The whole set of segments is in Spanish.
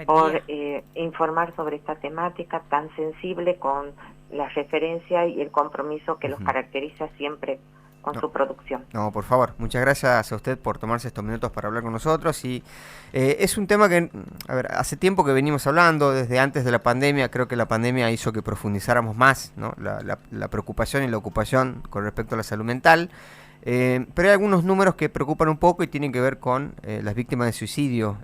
Buen por día. informar sobre esta temática tan sensible con la referencia y el compromiso que los caracteriza siempre con No, su producción. no, por favor, muchas gracias a usted por tomarse estos minutos para hablar con nosotros. Y es un tema que, a ver, hace tiempo que venimos hablando, desde antes de la pandemia. Creo que la pandemia hizo que profundizáramos más, ¿no?, la preocupación y la ocupación con respecto a la salud mental. Pero hay algunos números que preocupan un poco y tienen que ver con las víctimas de suicidio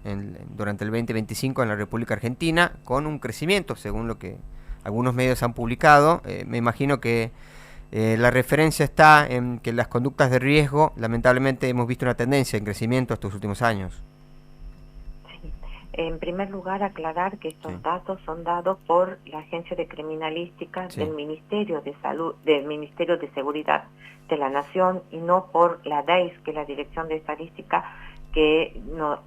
durante el 2025 en la República Argentina, con un crecimiento, según lo que algunos medios han publicado. Me imagino que la referencia está en que las conductas de riesgo, lamentablemente hemos visto una tendencia en crecimiento estos últimos años. Sí. En primer lugar, aclarar que estos Sí. datos son dados por la Agencia de Criminalística Sí. del Ministerio de Salud, del Ministerio de Seguridad de la Nación, y no por la DEIS, que es la Dirección de Estadística,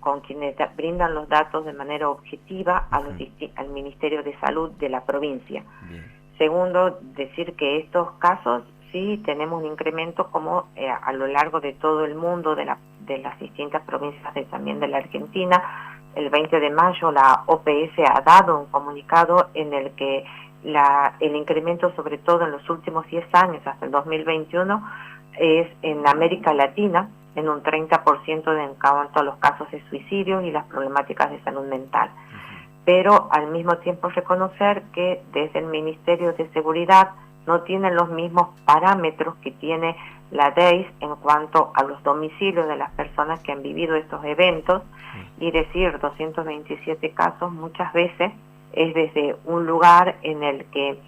con quienes brindan los datos de manera objetiva al Ministerio de Salud de la provincia. Bien. Segundo, decir que estos casos sí tenemos un incremento como a lo largo de todo el mundo, de las distintas provincias también de la Argentina. El 20 de mayo la OPS ha dado un comunicado en el que el incremento, sobre todo en los últimos 10 años, hasta el 2021, es en América Latina, en un 30% en cuanto a los casos de suicidio y las problemáticas de salud mental. Pero al mismo tiempo reconocer que desde el Ministerio de Seguridad no tienen los mismos parámetros que tiene la DEIS en cuanto a los domicilios de las personas que han vivido estos eventos, y decir 227 casos muchas veces es desde un lugar en el que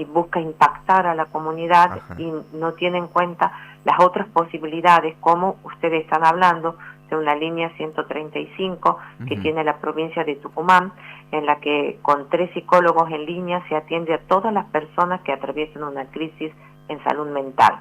busca impactar a la comunidad y no tiene en cuenta las otras posibilidades, como ustedes están hablando de una línea 135 que tiene la provincia de Tucumán, en la que con 3 psicólogos en línea se atiende a todas las personas que atraviesan una crisis en salud mental.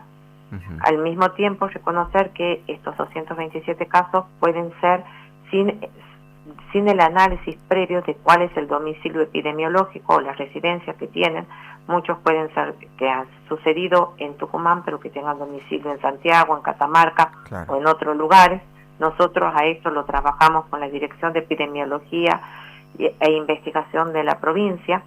Al mismo tiempo, reconocer que estos 227 casos pueden ser sin el análisis previo de cuál es el domicilio epidemiológico o la residencia que tienen. Muchos pueden ser que han sucedido en Tucumán, pero que tengan domicilio en Santiago, en Catamarca, o en otros lugares. Nosotros a esto lo trabajamos con la Dirección de Epidemiología e Investigación de la provincia,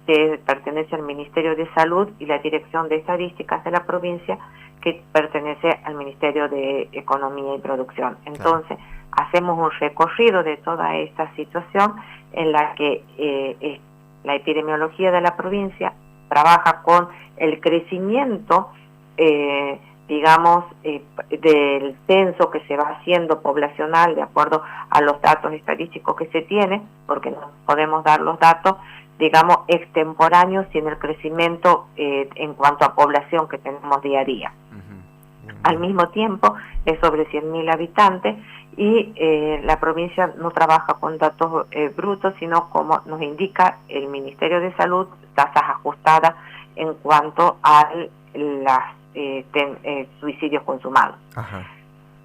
que pertenece al Ministerio de Salud, y la Dirección de Estadísticas de la provincia, que pertenece al Ministerio de Economía y Producción. Entonces, hacemos un recorrido de toda esta situación en la que la epidemiología de la provincia trabaja con el crecimiento, del censo que se va haciendo poblacional de acuerdo a los datos estadísticos que se tiene, porque no podemos dar los datos, digamos, extemporáneos, sin el crecimiento en cuanto a población que tenemos día a día. Al mismo tiempo, es sobre 100.000 habitantes y la provincia no trabaja con datos brutos, sino como nos indica el Ministerio de Salud, tasas ajustadas en cuanto a las suicidios consumados.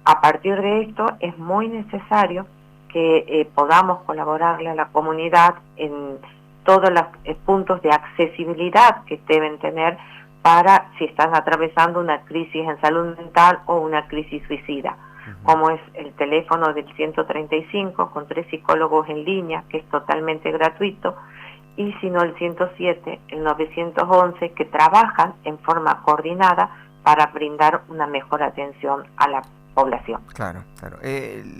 A partir de esto es muy necesario que podamos colaborarle a la comunidad en todos los puntos de accesibilidad que deben tener para si están atravesando una crisis en salud mental o una crisis suicida, como es el teléfono del 135 con 3 psicólogos en línea, que es totalmente gratuito, y si no el 107, el 911, que trabajan en forma coordinada para brindar una mejor atención a la población. Claro.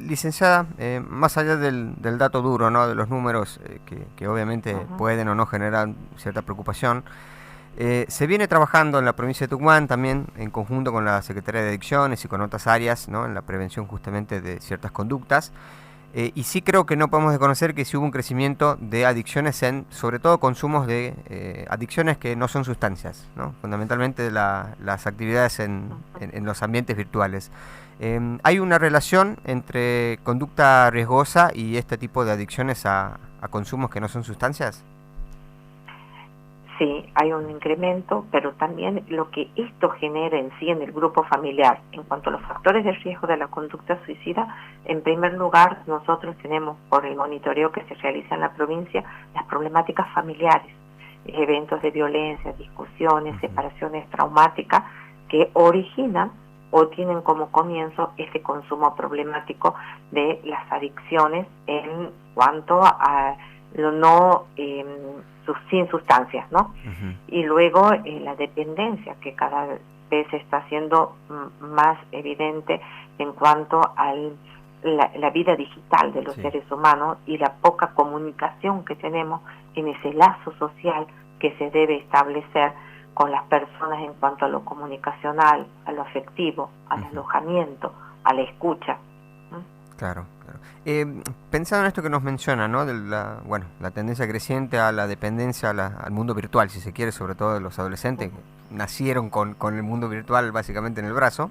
Licenciada, más allá del dato duro, ¿no?, de los números que obviamente pueden o no generar cierta preocupación, se viene trabajando en la provincia de Tucumán también en conjunto con la Secretaría de Adicciones y con otras áreas, ¿no?, en la prevención justamente de ciertas conductas. Y sí creo que no podemos desconocer que sí hubo un crecimiento de adicciones sobre todo consumos de adicciones que no son sustancias, ¿no?, fundamentalmente las actividades en los ambientes virtuales. ¿Hay una relación entre conducta riesgosa y este tipo de adicciones a consumos que no son sustancias? Sí, hay un incremento, pero también lo que esto genera en sí en el grupo familiar. En cuanto a los factores de riesgo de la conducta suicida, en primer lugar, nosotros tenemos, por el monitoreo que se realiza en la provincia, las problemáticas familiares, eventos de violencia, discusiones, separaciones traumáticas, que originan o tienen como comienzo este consumo problemático de las adicciones en cuanto a lo no sin sustancias, ¿no? Y luego la dependencia que cada vez está siendo más evidente en cuanto a la vida digital de los seres humanos y la poca comunicación que tenemos en ese lazo social que se debe establecer con las personas en cuanto a lo comunicacional, a lo afectivo, al alojamiento, a la escucha. Claro, claro. Pensando en esto que nos menciona, ¿no? De la tendencia creciente a la dependencia al mundo virtual, si se quiere, sobre todo de los adolescentes que nacieron con el mundo virtual básicamente en el brazo.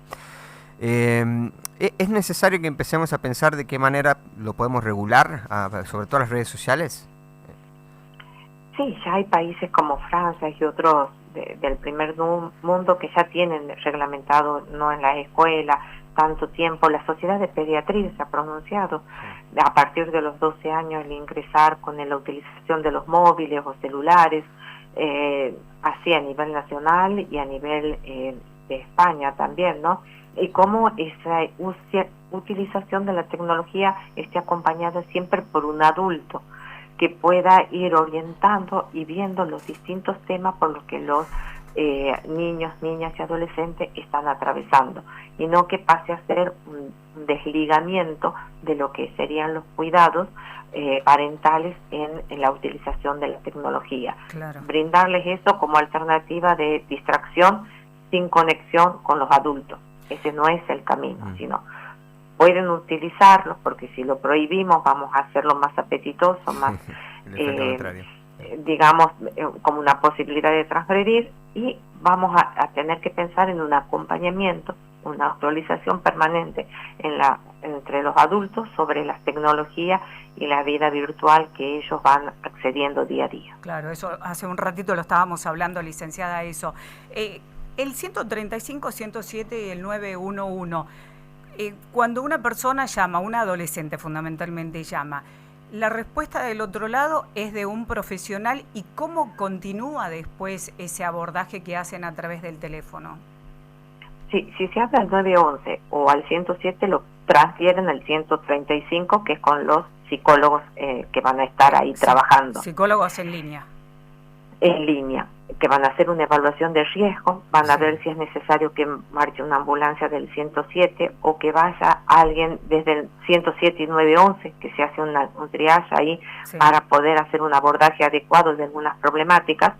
¿Es necesario que empecemos a pensar de qué manera lo podemos regular, sobre todo las redes sociales? Sí, ya hay países como Francia y otros del primer mundo que ya tienen reglamentado, no en la escuela, tanto tiempo. La Sociedad de Pediatría se ha pronunciado a partir de los 12 años el ingresar con la utilización de los móviles o celulares, así a nivel nacional y a nivel de España también, ¿no? Y cómo esa utilización de la tecnología esté acompañada siempre por un adulto que pueda ir orientando y viendo los distintos temas por los que los niños, niñas y adolescentes están atravesando, y no que pase a ser un desligamiento de lo que serían los cuidados parentales en la utilización de la tecnología. Claro. Brindarles eso como alternativa de distracción sin conexión con los adultos. Ese no es el camino, sino pueden utilizarlos, porque si lo prohibimos vamos a hacerlo más apetitoso, más digamos como una posibilidad de transgredir, y vamos a tener que pensar en un acompañamiento, una actualización permanente entre los adultos sobre las tecnologías y la vida virtual que ellos van accediendo día a día. Claro, eso hace un ratito lo estábamos hablando, licenciada, eso. El 135, 107 y el 911, cuando una persona llama, un adolescente fundamentalmente llama, la respuesta del otro lado es de un profesional, y cómo continúa después ese abordaje que hacen a través del teléfono. Sí, si se habla al 911 o al 107 lo transfieren al 135, que es con los psicólogos que van a estar ahí trabajando. Psicólogos en línea. En línea, que van a hacer una evaluación de riesgo, van a ver si es necesario que marche una ambulancia del 107 o que vaya alguien desde el 107 y 911, que se hace un triage ahí para poder hacer un abordaje adecuado de algunas problemáticas.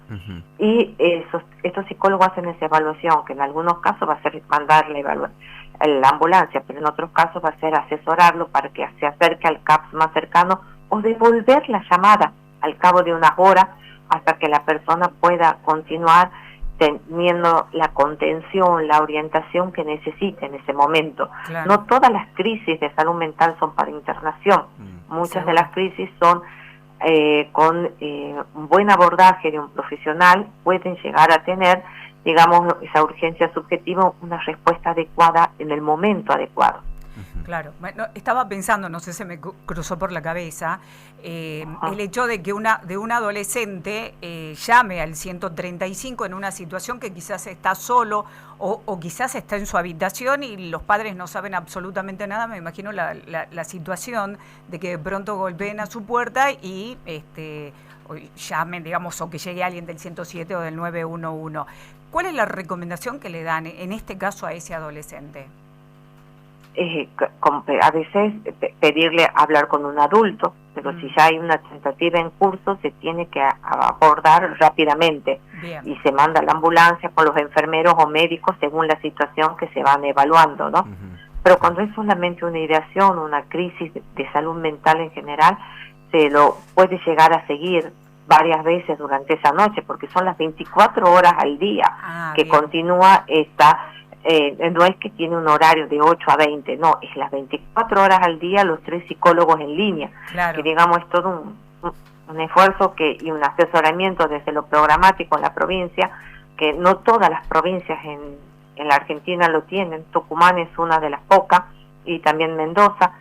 Y estos psicólogos hacen esa evaluación, que en algunos casos va a ser mandarle la ambulancia, pero en otros casos va a ser asesorarlo para que se acerque al CAPS más cercano o devolver la llamada al cabo de unas horas, hasta que la persona pueda continuar teniendo la contención, la orientación que necesite en ese momento. Claro. No todas las crisis de salud mental son para internación. Muchas de las crisis son con un buen abordaje de un profesional, pueden llegar a tener, digamos, esa urgencia subjetiva, una respuesta adecuada en el momento adecuado. Claro, bueno, estaba pensando, no sé, se me cruzó por la cabeza, el hecho de que un adolescente llame al 135 en una situación que quizás está solo o quizás está en su habitación y los padres no saben absolutamente nada. Me imagino la situación de que de pronto golpeen a su puerta y llamen, digamos, o que llegue alguien del 107 o del 911. ¿Cuál es la recomendación que le dan en este caso a ese adolescente? A veces pedirle hablar con un adulto, pero si ya hay una tentativa en curso se tiene que abordar rápidamente. Bien. Y se manda la ambulancia con los enfermeros o médicos según la situación que se van evaluando, ¿no? Pero cuando es solamente una ideación, una crisis de salud mental en general, se lo puede llegar a seguir varias veces durante esa noche, porque son las 24 horas al día que continúa esta... no es que tiene un horario de 8 a 20, no, es las 24 horas al día los 3 psicólogos en línea. Claro. Que digamos es todo un esfuerzo y un asesoramiento desde lo programático en la provincia, que no todas las provincias en la Argentina lo tienen. Tucumán es una de las pocas, y también Mendoza,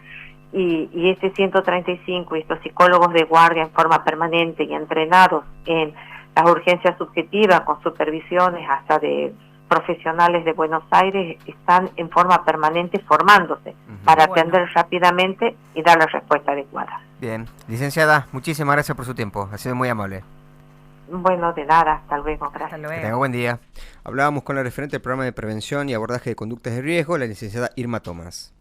y este 135 y estos psicólogos de guardia en forma permanente y entrenados en las urgencias subjetivas con supervisiones hasta de profesionales de Buenos Aires están en forma permanente formándose para atender rápidamente y dar la respuesta adecuada. Bien, licenciada, muchísimas gracias por su tiempo, ha sido muy amable. Bueno, de nada, hasta luego, gracias. Hasta luego. Que tenga buen día. Hablábamos con la referente del programa de prevención y abordaje de conductas de riesgo, la licenciada Irma Tomás.